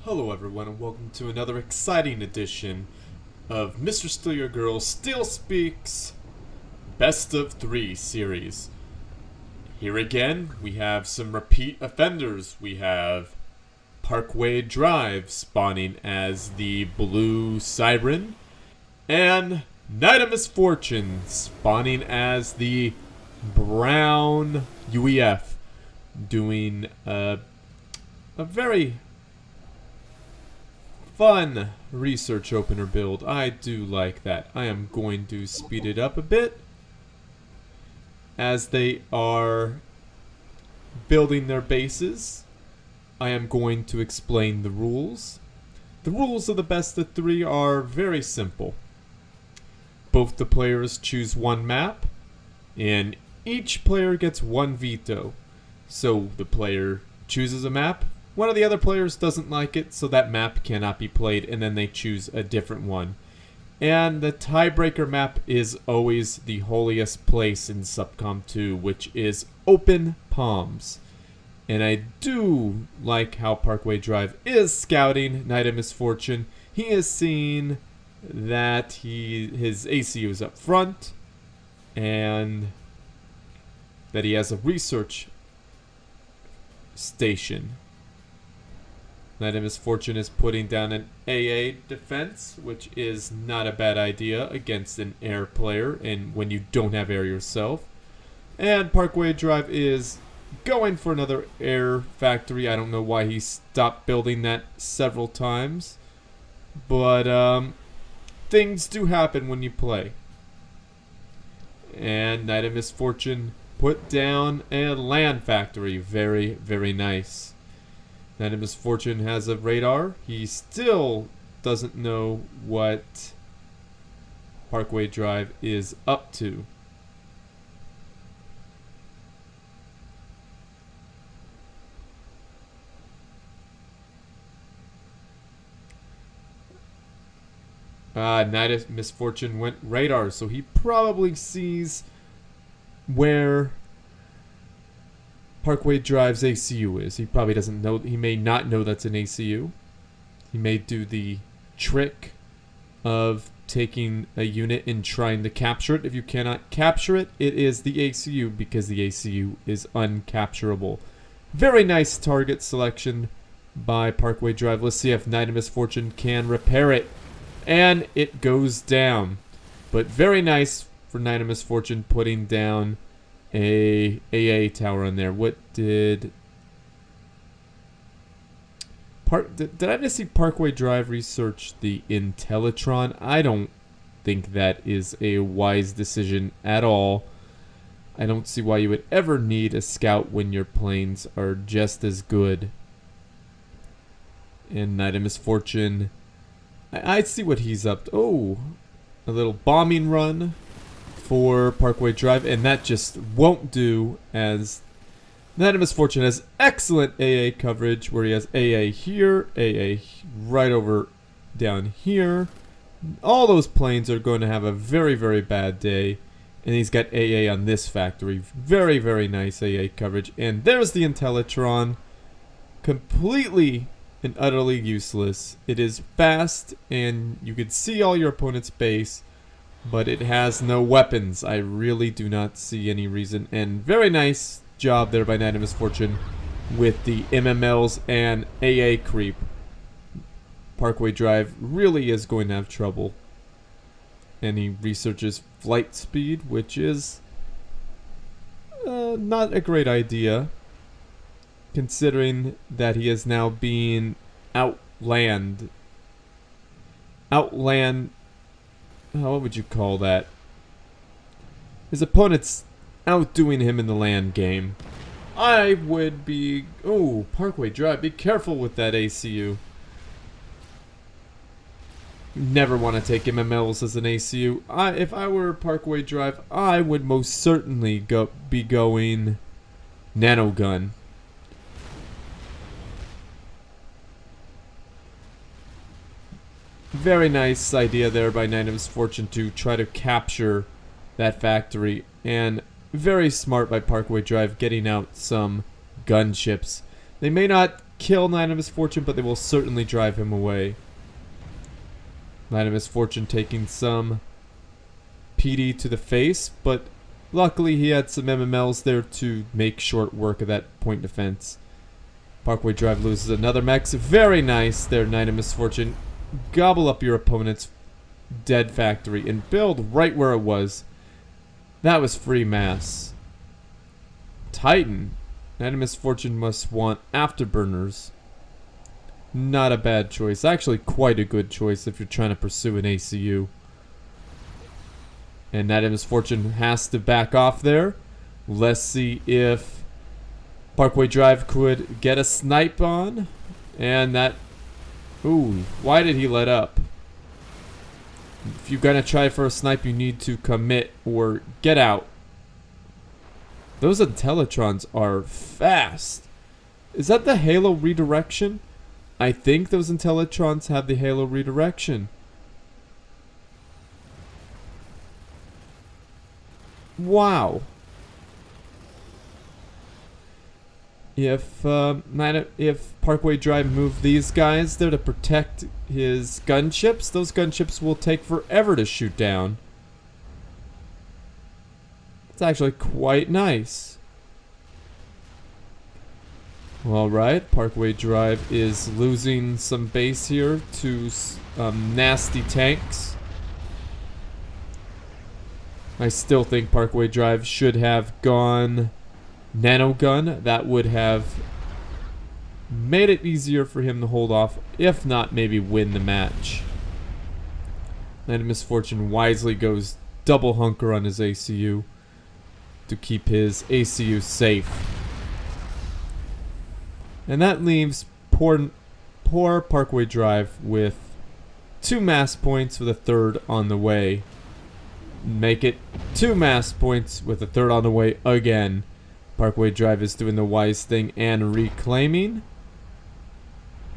Hello everyone and welcome to another exciting edition of Mr.StealUrGurl StealSpeaks Best of 3 series. Here again, we have some repeat offenders. We have Parkway Drive spawning as the blue siren, and NiteOfMisfortune spawning as the brown UEF, doing a very fun research opener build. I do like that. I am going to speed it up a bit as they are building their bases. I am going to explain the rules. The rules of the best of 3 are very simple. Both the players choose one map, and each player gets one veto. So the player chooses a map, one of the other players doesn't like it, so that map cannot be played, and then they choose a different one. And the tiebreaker map is always the holiest place in Subcom 2, which is Open Palms. And I do like how Parkway Drive is scouting NiteOfMisfortune. He is seeing that his ACU is up front, and that he has a research station. NiteOfMisfortune is putting down an AA defense, which is not a bad idea against an air player and when you don't have air yourself. And Parkway Drive is going for another air factory. I don't know why he stopped building that several times, but things do happen when you play. And NiteOfMisfortune put down a land factory. Very, very nice. NiteOfMisfortune has a radar. He still doesn't know what Parkway Drive is up to. NiteOfMisfortune went radar, so he probably sees where Parkway Drive's ACU is. He probably doesn't know. He may not know that's an ACU. He may do the trick of taking a unit and trying to capture it. If you cannot capture it, it is the ACU, because the ACU is uncapturable. Very nice target selection by Parkway Drive. Let's see if NiteOfMisfortune can repair it. And it goes down. But very nice for NiteOfMisfortune putting down a AA tower on there. What did I just see Parkway Drive research the Intellitron? I don't think that is a wise decision at all. I don't see why you would ever need a scout when your planes are just as good. And NiteOfMisfortune, I see what he's up to. Oh, a little bombing run for Parkway Drive, and that just won't do, as NiteOfMisfortune has excellent AA coverage, where he has AA here, AA right over down here. All those planes are going to have a very, very bad day, and he's got AA on this factory. Very, very nice AA coverage. And there's the Intellitron, completely and utterly useless. It is fast, and you can see all your opponent's base, but it has no weapons. I really do not see any reason. And very nice job there by NiteOfMisfortune with the MMLs and AA creep. Parkway Drive really is going to have trouble. And he researches flight speed, which is not a great idea, considering that he is now being outland. What would you call that? His opponent's outdoing him in the land game. I would be... Oh, Parkway Drive, be careful with that ACU. Never want to take MMLs as an ACU. If I were Parkway Drive, I would most certainly be going nanogun. Very nice idea there by NiteOfMisfortune to try to capture that factory, and very smart by Parkway Drive getting out some gunships. They may not kill NiteOfMisfortune, but they will certainly drive him away. NiteOfMisfortune taking some PD to the face, but luckily he had some MMLs there to make short work of that point defense. Parkway Drive loses another mech. Very nice there, NiteOfMisfortune. Gobble up your opponent's dead factory and build right where it was. That was free mass. Titan. NiteOfMisfortune must want afterburners. Not a bad choice. Actually quite a good choice if you're trying to pursue an ACU. And NiteOfMisfortune has to back off there. Let's see if Parkway Drive could get a snipe on. And that... Ooh, why did he let up? If you're gonna try for a snipe, you need to commit or get out. Those Intellitrons are fast. Is that the Halo redirection? I think those Intellitrons have the Halo redirection. Wow. If Parkway Drive moved these guys there to protect his gunships, those gunships will take forever to shoot down. It's actually quite nice. Alright, Parkway Drive is losing some base here to nasty tanks. I still think Parkway Drive should have gone nanogun. That would have made it easier for him to hold off, if not maybe win the match. NiteOfMisfortune wisely goes double hunker on his ACU to keep his ACU safe. And that leaves poor Parkway Drive with 2 mass points with a third on the way. Make it 2 mass points with a third on the way again. Parkway Drive is doing the wise thing and reclaiming.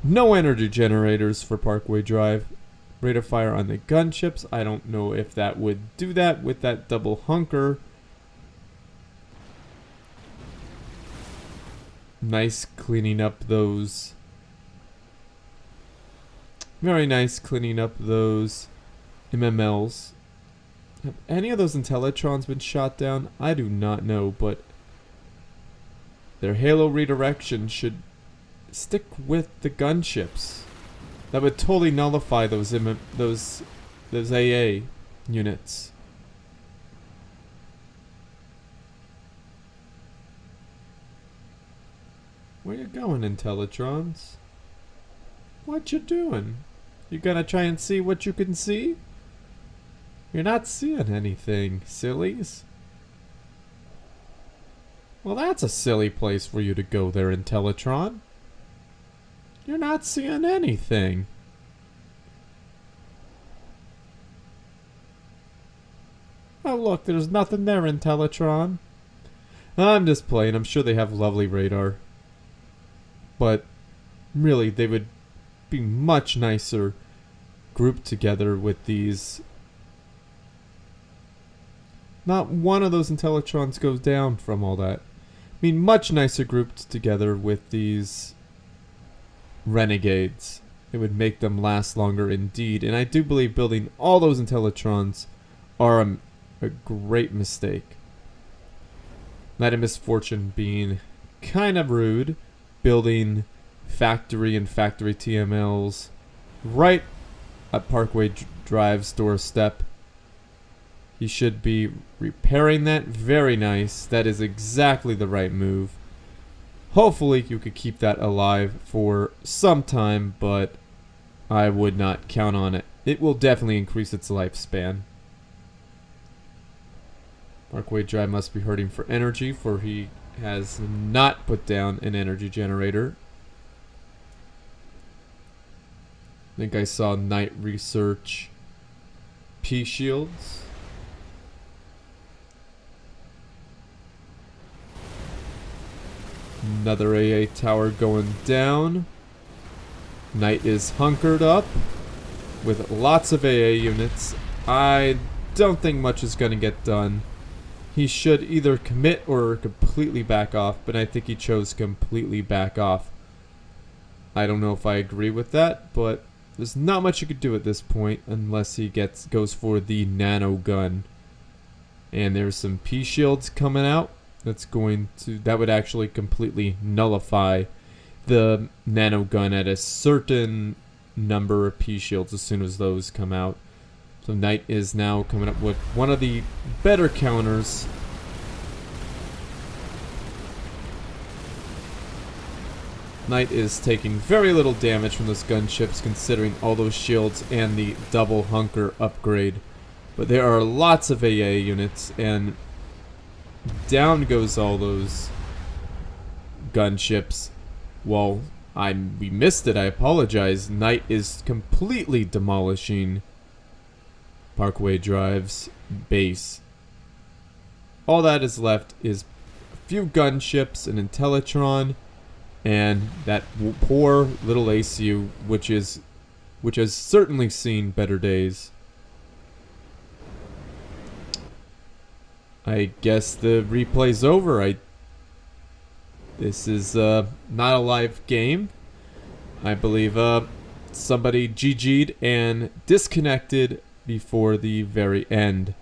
No energy generators for Parkway Drive. Rate of fire on the gunships. I don't know if that would do that with that double hunker. Nice cleaning up those. Very nice cleaning up those MMLs. Have any of those Intellitrons been shot down? I do not know, but their Halo redirection should stick with the gunships. That would totally nullify those AA units. Where you going, Intellitrons? What you doing? You gonna try and see what you can see? You're not seeing anything, sillies. Well, that's a silly place for you to go there, Intellitron. You're not seeing anything. Oh, look, there's nothing there, Intellitron. I'm just playing. I'm sure they have lovely radar. But really, they would be much nicer grouped together with these. Not one of those Intellitrons goes down from all that. I mean, much nicer grouped together with these renegades. It would make them last longer indeed. And I do believe building all those Intellitrons are a great mistake. NiteOfMisfortune being kind of rude, building factory and factory TMLs right at Parkway Drive's doorstep. He should be repairing that. Very nice. That is exactly the right move. Hopefully you could keep that alive for some time, but I would not count on it. It will definitely increase its lifespan. Parkway Drive must be hurting for energy, for he has not put down an energy generator. I think I saw Knight research P shields. Another AA tower going down. Knight is hunkered up with lots of AA units. I don't think much is going to get done. He should either commit or completely back off, but I think he chose completely back off. I don't know if I agree with that, but there's not much you could do at this point unless he goes for the nano gun. And there's some P shields coming out. That would actually completely nullify the nano gun at a certain number of P shields as soon as those come out. So Knight is now coming up with one of the better counters. Knight is taking very little damage from those gunships considering all those shields and the double hunker upgrade. But there are lots of AA units, and down goes all those gunships. Well, we missed it, I apologize. Knight is completely demolishing Parkway Drive's base. All that is left is a few gunships, an Intellitron, and that poor little ACU, which has certainly seen better days. I guess the replay's over. This is not a live game. I believe somebody GG'd and disconnected before the very end.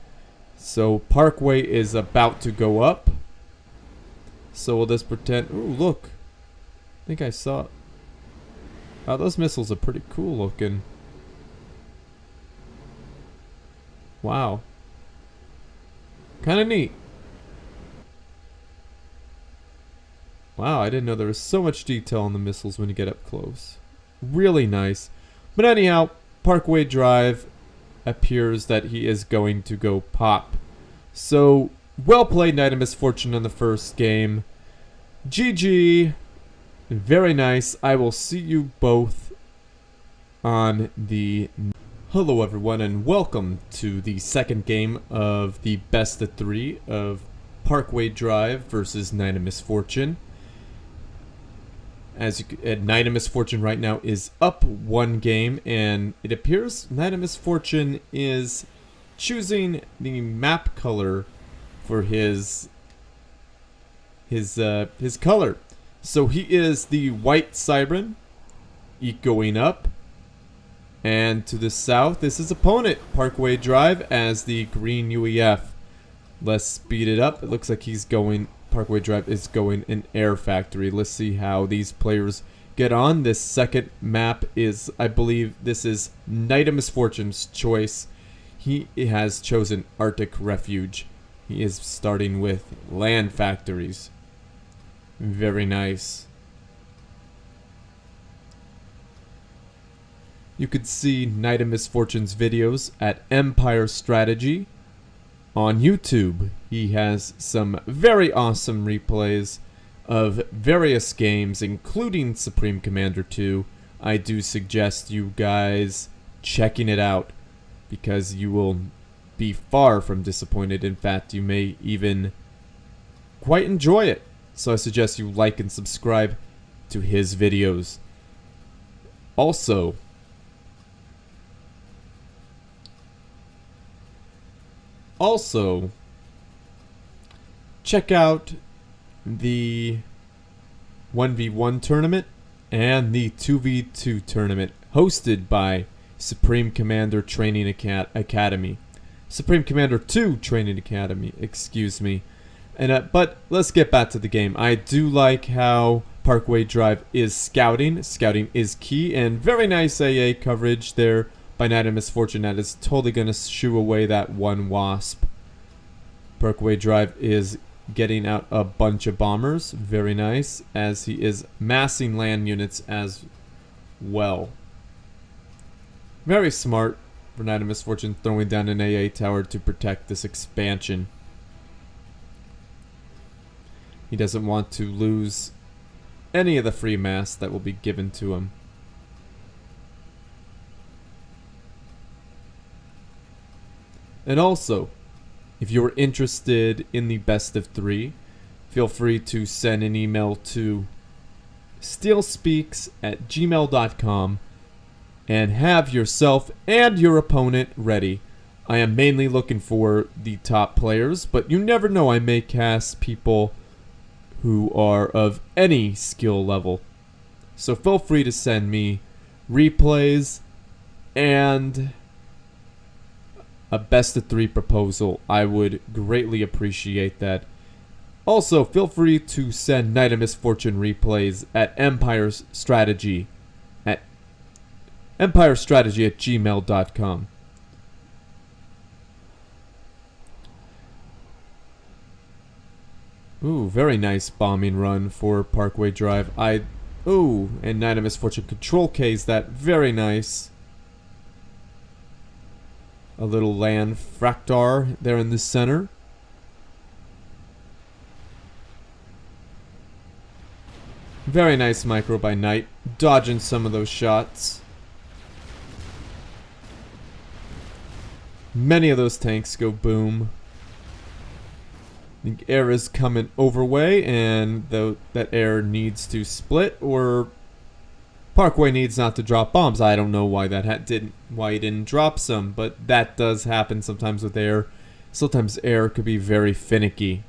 So Parkway is about to go up. So we'll just pretend. Ooh, look. I think I saw. Oh, those missiles are pretty cool looking. Wow. Kind of neat. Wow, I didn't know there was so much detail on the missiles when you get up close. Really nice. But anyhow, Parkway Drive appears that he is going to go pop. So, well played, NiteOfMisfortune, in the first game. GG. Very nice. I will see you both on the... Hello everyone, and welcome to the second game of the best of 3 of Parkway Drive versus NiteOfMisfortune. As NiteOfMisfortune right now is up 1 game, and it appears NiteOfMisfortune is choosing the map color for his color. So he is the white Siren, going up. And to the south is his opponent, Parkway Drive, as the green UEF. Let's speed it up. It looks like Parkway Drive is going an air factory. Let's see how these players get on. This second map is, I believe, this is NiteOfMisfortune's choice. He has chosen Arctic Refuge. He is starting with land factories. Very nice. You could see NiteOfMisfortune's videos at Empire Strategy on YouTube. He has some very awesome replays of various games, including Supreme Commander 2. I do suggest you guys checking it out, because you will be far from disappointed. In fact, you may even quite enjoy it. So I suggest you like and subscribe to his videos. Also, check out the 1v1 tournament and the 2v2 tournament hosted by Supreme Commander Training Academy. Supreme Commander 2 Training Academy, excuse me. And but let's get back to the game. I do like how Parkway Drive is scouting. Scouting is key, and very nice AA coverage there by NiteOfMisfortune. That is totally going to shoo away that one Wasp. Parkway Drive is getting out a bunch of bombers. Very nice, as he is massing land units as well. Very smart for NiteOfMisfortune, throwing down an AA tower to protect this expansion. He doesn't want to lose any of the free mass that will be given to him. And also, if you're interested in the best of 3, feel free to send an email to StealSpeaks@gmail.com and have yourself and your opponent ready. I am mainly looking for the top players, but you never know, I may cast people who are of any skill level. So feel free to send me replays and a best of 3 proposal. I would greatly appreciate that. Also, feel free to send Night of Misfortune replays at empirestrategy at gmail.com. Ooh, very nice bombing run for Parkway Drive. Ooh, and Night of Misfortune control K's that. Very nice. A little land fractar there in the center. Very nice micro by Knight, dodging some of those shots. Many of those tanks go boom. I think air is coming overway, and that air needs to split, or Parkway needs not to drop bombs. I don't know why why he didn't drop some, but that does happen sometimes with air. Sometimes air could be very finicky.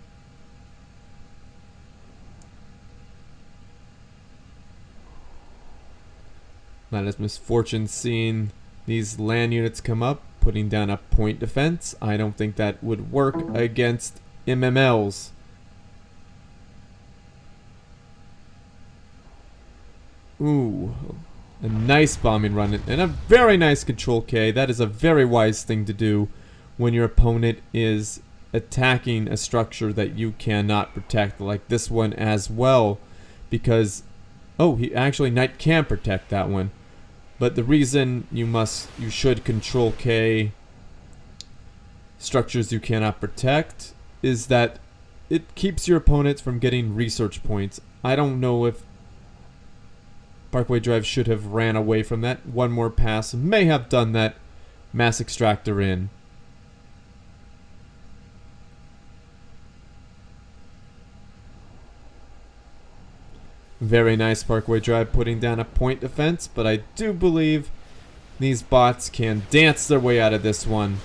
Night of Misfortune seeing these land units come up, putting down a point defense. I don't think that would work against MMLs. Ooh, a nice bombing run and a very nice control K. That is a very wise thing to do when your opponent is attacking a structure that you cannot protect, like this one as well, because Knight can protect that one. But the reason you should control K structures you cannot protect is that it keeps your opponents from getting research points. I don't know if Parkway Drive should have ran away from that. One more pass may have done that mass extractor in. Very nice Parkway Drive putting down a point defense, but I do believe these bots can dance their way out of this one.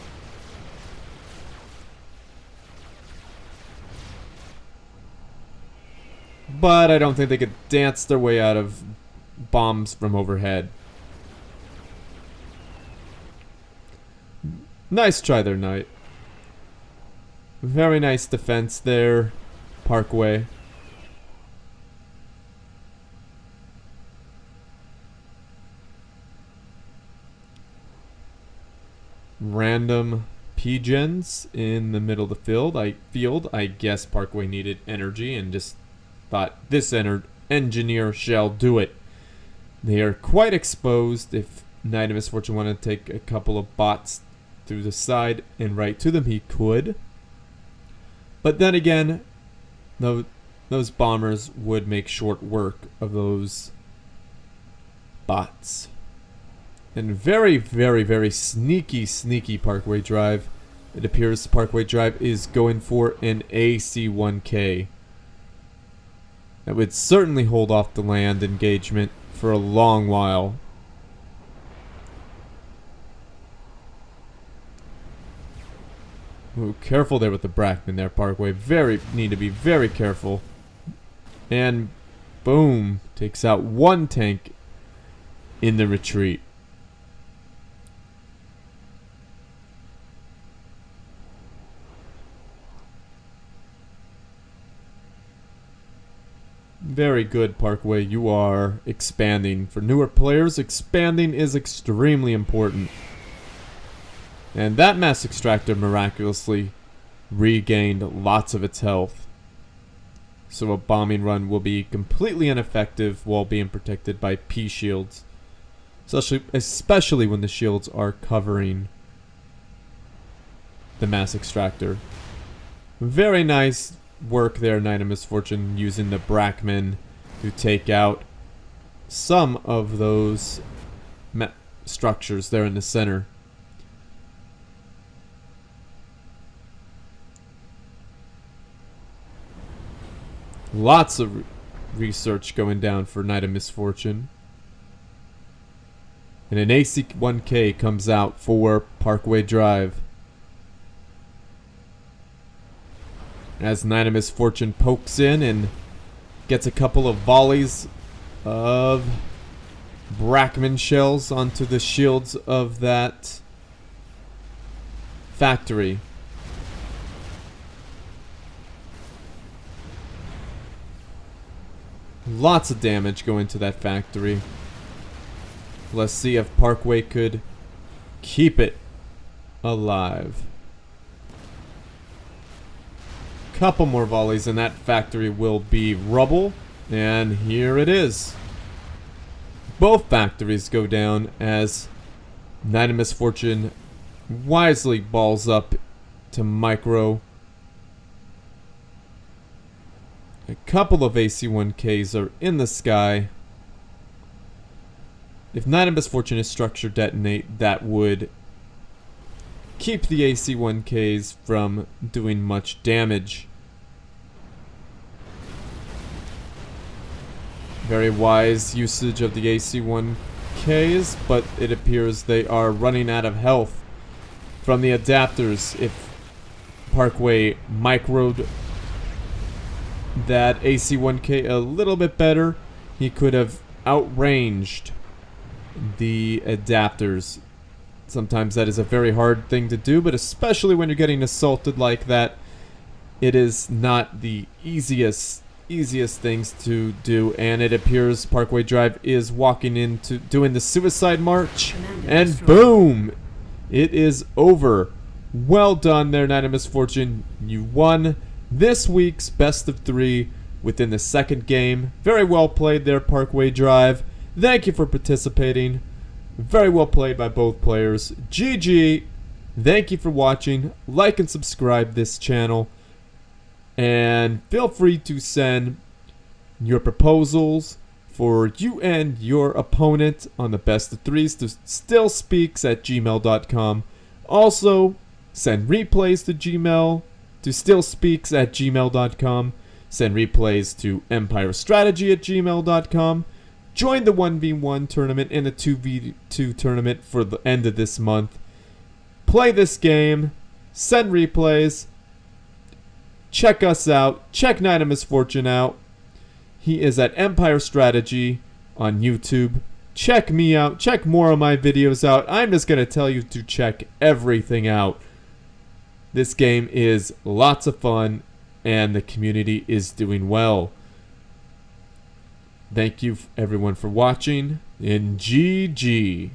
But I don't think they could dance their way out of bombs from overhead. Nice try there, Knight. Very nice defense there, Parkway. Random P-gens in the middle of the field. I guess Parkway needed energy and just thought this engineer shall do it. They are quite exposed. If Night of Misfortune wanted to take a couple of bots through the side and right to them, he could. But then again, those bombers would make short work of those bots. And very, very, very sneaky Parkway Drive. It appears Parkway Drive is going for an AC-1K. That would certainly hold off the land engagement for a long while. Ooh, careful there with the Brackman there, Parkway. Need to be very careful. And boom, takes out one tank in the retreat. Very good, Parkway. You are expanding. For newer players, expanding is extremely important. And that mass extractor miraculously regained lots of its health. So a bombing run will be completely ineffective while being protected by P shields. Especially when the shields are covering the mass extractor. Very nice work there, Night of Misfortune, using the Brackman to take out some of those structures there in the center. Lots of research going down for Night of Misfortune. And an AC-1K comes out for Parkway Drive. As Night of Misfortune pokes in and gets a couple of volleys of Brackman shells onto the shields of that factory. Lots of damage going to that factory. Let's see if Parkway could keep it alive. Couple more volleys and that factory will be rubble. And here it is. Both factories go down as NiteOfMisfortune wisely balls up to micro. A couple of AC-1Ks are in the sky. If NiteOfMisfortune is structure detonate, that would keep the AC-1Ks from doing much damage. Very wise usage of the AC-1Ks, but it appears they are running out of health from the adapters. If Parkway microed that AC-1K a little bit better, he could have outranged the adapters. Sometimes that is a very hard thing to do, but especially when you're getting assaulted like that, it is not the easiest things to do. And it appears Parkway Drive is walking into doing the suicide march, and boom, it is over. Well done there, NiteOfMisfortune. You won this week's best of 3 within the second game. Very well played there, Parkway Drive. Thank you for participating. Very well played by both players. GG. Thank you for watching. Like and subscribe this channel. And feel free to send your proposals for you and your opponent on the best of 3s to StealSpeaks@gmail.com. Also, send replays to StealSpeaks@gmail.com. Send replays to EmpireStrategy@gmail.com. Join the 1v1 tournament and the 2v2 tournament for the end of this month. Play this game. Send replays. Check us out. Check NiteOfMisfortune out. He is at Empire Strategy on YouTube. Check me out. Check more of my videos out. I'm just going to tell you to check everything out. This game is lots of fun, and the community is doing well. Thank you, everyone, for watching, and GG.